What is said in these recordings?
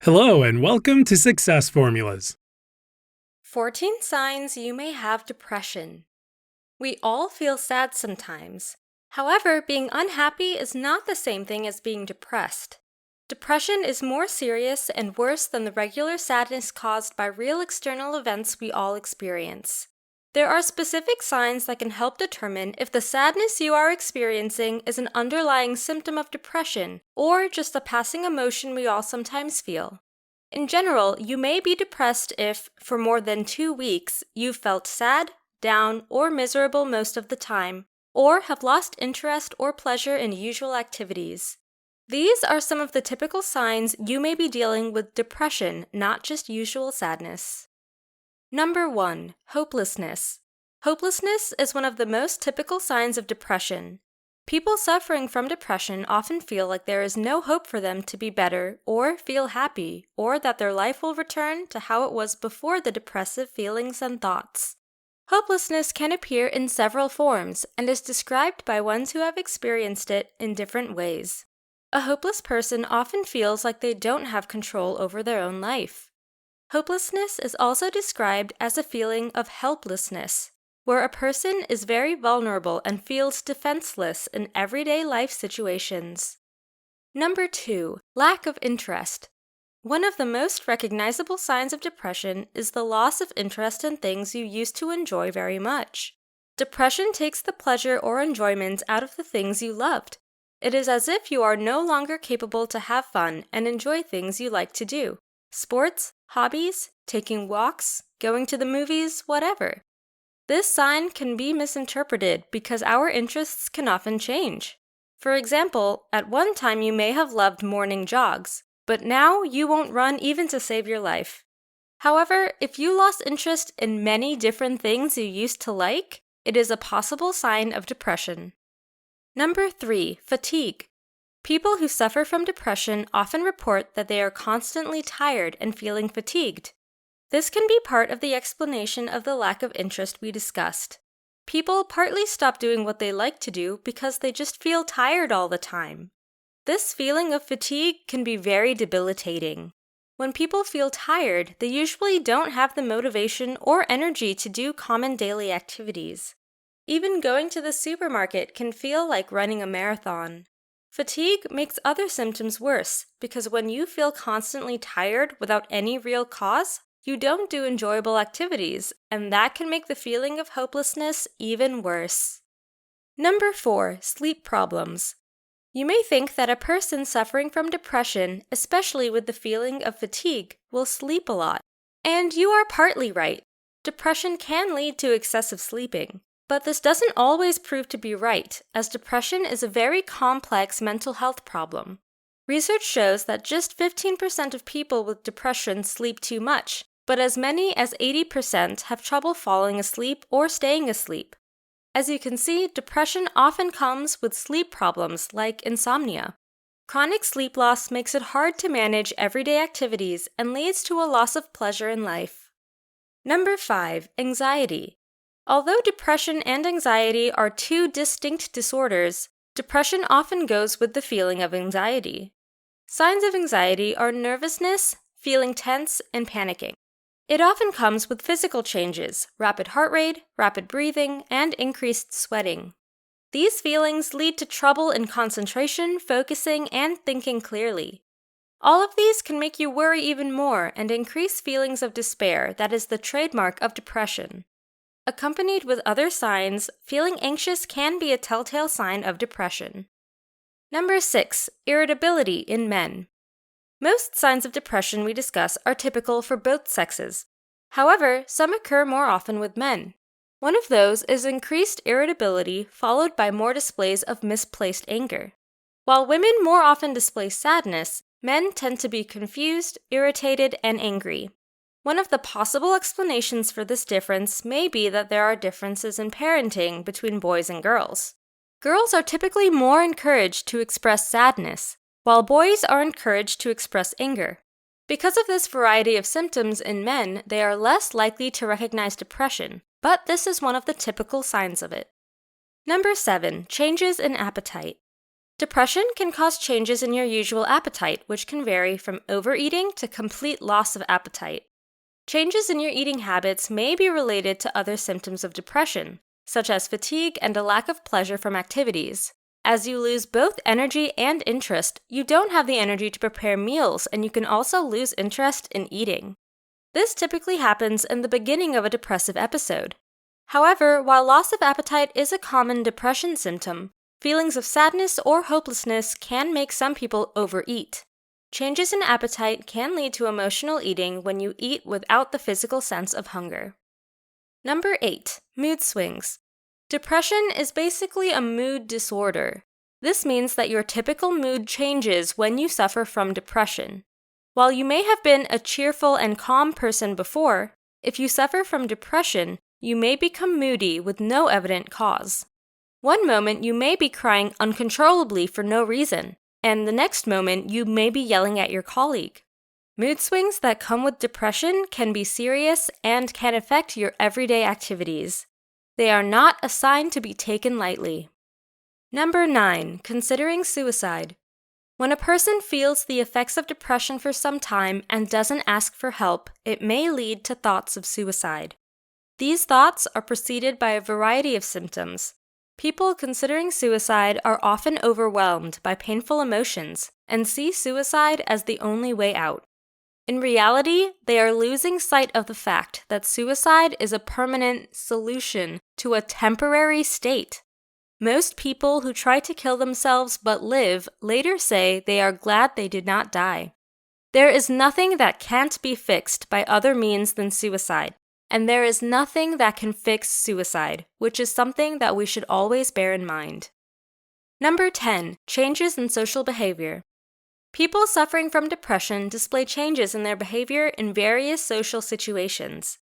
Hello and welcome to Success Formulas. 14 signs you may have depression. We all feel sad sometimes. However, being unhappy is not the same thing as being depressed. Depression is more serious and worse than the regular sadness caused by real external events we all experience. There are specific signs that can help determine if the sadness you are experiencing is an underlying symptom of depression or just a passing emotion we all sometimes feel. In general, you may be depressed if, for more than 2 weeks, you've felt sad, down, or miserable most of the time, or have lost interest or pleasure in usual activities. These are some of the typical signs you may be dealing with depression, not just usual sadness. Number 1. Hopelessness. Hopelessness is one of the most typical signs of depression. People suffering from depression often feel like there is no hope for them to be better or feel happy, or that their life will return to how it was before the depressive feelings and thoughts. Hopelessness can appear in several forms and is described by ones who have experienced it in different ways. A hopeless person often feels like they don't have control over their own life. Hopelessness is also described as a feeling of helplessness, where a person is very vulnerable and feels defenseless in everyday life situations. Number 2. Lack of interest. One of the most recognizable signs of depression is the loss of interest in things you used to enjoy very much. Depression takes the pleasure or enjoyment out of the things you loved. It is as if you are no longer capable to have fun and enjoy things you like to do. Sports, hobbies, taking walks, going to the movies, whatever. This sign can be misinterpreted because our interests can often change. For example, at one time you may have loved morning jogs, but now you won't run even to save your life. However, if you lost interest in many different things you used to like, it is a possible sign of depression. Number 3. Fatigue. People who suffer from depression often report that they are constantly tired and feeling fatigued. This can be part of the explanation of the lack of interest we discussed. People partly stop doing what they like to do because they just feel tired all the time. This feeling of fatigue can be very debilitating. When people feel tired, they usually don't have the motivation or energy to do common daily activities. Even going to the supermarket can feel like running a marathon. Fatigue makes other symptoms worse because when you feel constantly tired without any real cause, you don't do enjoyable activities, and that can make the feeling of hopelessness even worse. Number 4. Sleep problems. You may think that a person suffering from depression, especially with the feeling of fatigue, will sleep a lot. And you are partly right. Depression can lead to excessive sleeping. But this doesn't always prove to be right, as depression is a very complex mental health problem. Research shows that just 15% of people with depression sleep too much, but as many as 80% have trouble falling asleep or staying asleep. As you can see, depression often comes with sleep problems like insomnia. Chronic sleep loss makes it hard to manage everyday activities and leads to a loss of pleasure in life. Number 5. Anxiety. Although depression and anxiety are two distinct disorders, depression often goes with the feeling of anxiety. Signs of anxiety are nervousness, feeling tense, and panicking. It often comes with physical changes, rapid heart rate, rapid breathing, and increased sweating. These feelings lead to trouble in concentration, focusing, and thinking clearly. All of these can make you worry even more and increase feelings of despair that is the trademark of depression. Accompanied with other signs, feeling anxious can be a telltale sign of depression. Number 6. Irritability in men. Most signs of depression we discuss are typical for both sexes. However, some occur more often with men. One of those is increased irritability followed by more displays of misplaced anger. While women more often display sadness, men tend to be confused, irritated, and angry. One of the possible explanations for this difference may be that there are differences in parenting between boys and girls. Girls are typically more encouraged to express sadness, while boys are encouraged to express anger. Because of this variety of symptoms in men, they are less likely to recognize depression, but this is one of the typical signs of it. Number 7. Changes in appetite. Depression can cause changes in your usual appetite, which can vary from overeating to complete loss of appetite. Changes in your eating habits may be related to other symptoms of depression, such as fatigue and a lack of pleasure from activities. As you lose both energy and interest, you don't have the energy to prepare meals, and you can also lose interest in eating. This typically happens in the beginning of a depressive episode. However, while loss of appetite is a common depression symptom, feelings of sadness or hopelessness can make some people overeat. Changes in appetite can lead to emotional eating when you eat without the physical sense of hunger. Number 8. Mood swings. Depression is basically a mood disorder. This means that your typical mood changes when you suffer from depression. While you may have been a cheerful and calm person before, if you suffer from depression, you may become moody with no evident cause. One moment you may be crying uncontrollably for no reason, and the next moment you may be yelling at your colleague. Mood swings that come with depression can be serious and can affect your everyday activities. They are not a sign to be taken lightly. Number 9. Considering suicide. When a person feels the effects of depression for some time and doesn't ask for help, it may lead to thoughts of suicide. These thoughts are preceded by a variety of symptoms. People considering suicide are often overwhelmed by painful emotions and see suicide as the only way out. In reality, they are losing sight of the fact that suicide is a permanent solution to a temporary state. Most people who try to kill themselves but live later say they are glad they did not die. There is nothing that can't be fixed by other means than suicide. And there is nothing that can fix suicide, which is something that we should always bear in mind. Number 10. Changes in social behavior. People suffering from depression display changes in their behavior in various social situations.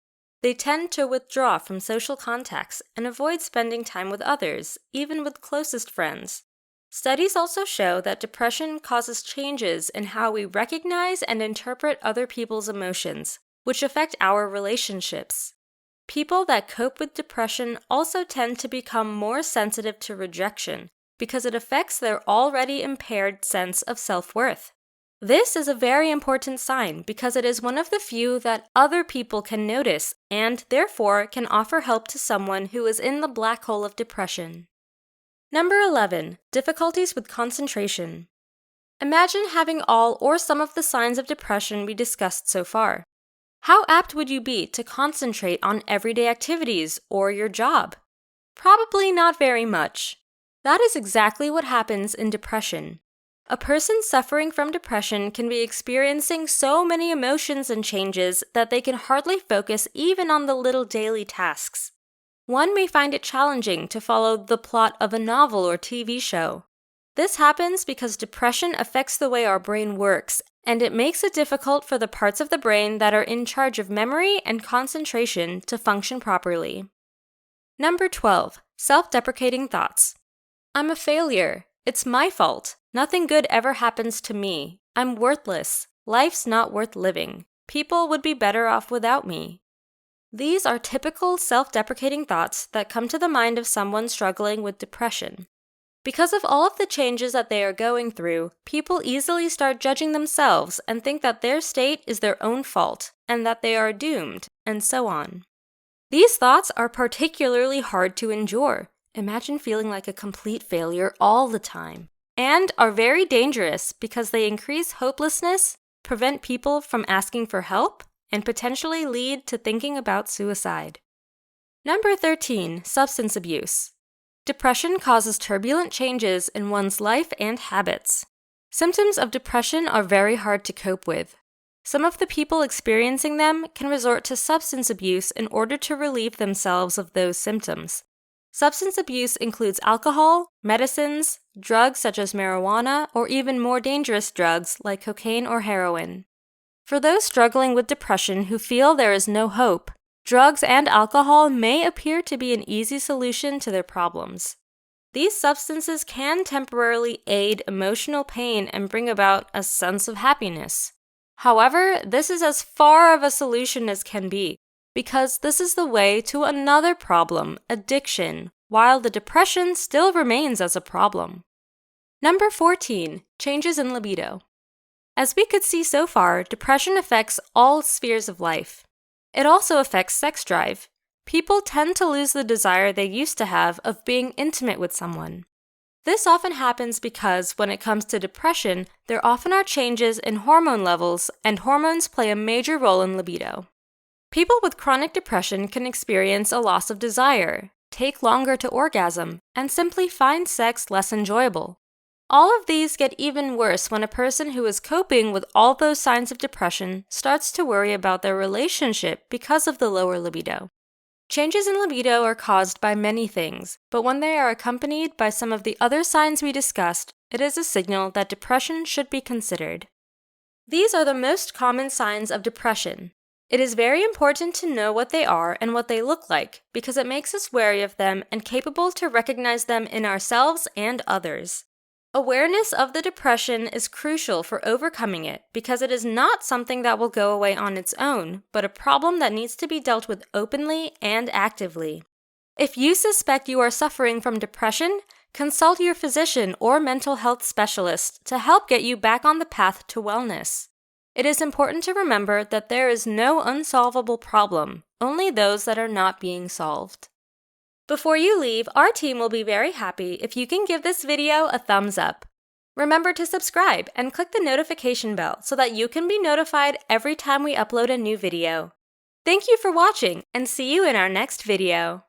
They tend to withdraw from social contacts and avoid spending time with others, even with closest friends. Studies also show that depression causes changes in how we recognize and interpret other people's emotions, which affect our relationships. People that cope with depression also tend to become more sensitive to rejection because it affects their already impaired sense of self-worth. This is a very important sign because it is one of the few that other people can notice and therefore can offer help to someone who is in the black hole of depression. Number 11. Difficulties with concentration. Imagine having all or some of the signs of depression we discussed so far. How apt would you be to concentrate on everyday activities or your job? Probably not very much. That is exactly what happens in depression. A person suffering from depression can be experiencing so many emotions and changes that they can hardly focus even on the little daily tasks. One may find it challenging to follow the plot of a novel or TV show. This happens because depression affects the way our brain works, and it makes it difficult for the parts of the brain that are in charge of memory and concentration to function properly. Number 12. Self-deprecating thoughts. I'm a failure. It's my fault. Nothing good ever happens to me. I'm worthless. Life's not worth living. People would be better off without me. These are typical self-deprecating thoughts that come to the mind of someone struggling with depression. Because of all of the changes that they are going through, people easily start judging themselves and think that their state is their own fault and that they are doomed, and so on. These thoughts are particularly hard to endure. Imagine feeling like a complete failure all the time, and are very dangerous because they increase hopelessness, prevent people from asking for help, and potentially lead to thinking about suicide. Number 13. Substance abuse. Depression causes turbulent changes in one's life and habits. Symptoms of depression are very hard to cope with. Some of the people experiencing them can resort to substance abuse in order to relieve themselves of those symptoms. Substance abuse includes alcohol, medicines, drugs such as marijuana, or even more dangerous drugs like cocaine or heroin. For those struggling with depression who feel there is no hope, drugs and alcohol may appear to be an easy solution to their problems. These substances can temporarily aid emotional pain and bring about a sense of happiness. However, this is as far of a solution as can be, because this is the way to another problem, addiction, while the depression still remains as a problem. Number 14. Changes in libido. As we could see so far, depression affects all spheres of life. It also affects sex drive. People tend to lose the desire they used to have of being intimate with someone. This often happens because when it comes to depression, there often are changes in hormone levels, and hormones play a major role in libido. People with chronic depression can experience a loss of desire, take longer to orgasm, and simply find sex less enjoyable. All of these get even worse when a person who is coping with all those signs of depression starts to worry about their relationship because of the lower libido. Changes in libido are caused by many things, but when they are accompanied by some of the other signs we discussed, it is a signal that depression should be considered. These are the most common signs of depression. It is very important to know what they are and what they look like because it makes us wary of them and capable to recognize them in ourselves and others. Awareness of the depression is crucial for overcoming it because it is not something that will go away on its own, but a problem that needs to be dealt with openly and actively. If you suspect you are suffering from depression, consult your physician or mental health specialist to help get you back on the path to wellness. It is important to remember that there is no unsolvable problem, only those that are not being solved. Before you leave, our team will be very happy if you can give this video a thumbs up. Remember to subscribe and click the notification bell so that you can be notified every time we upload a new video. Thank you for watching and see you in our next video.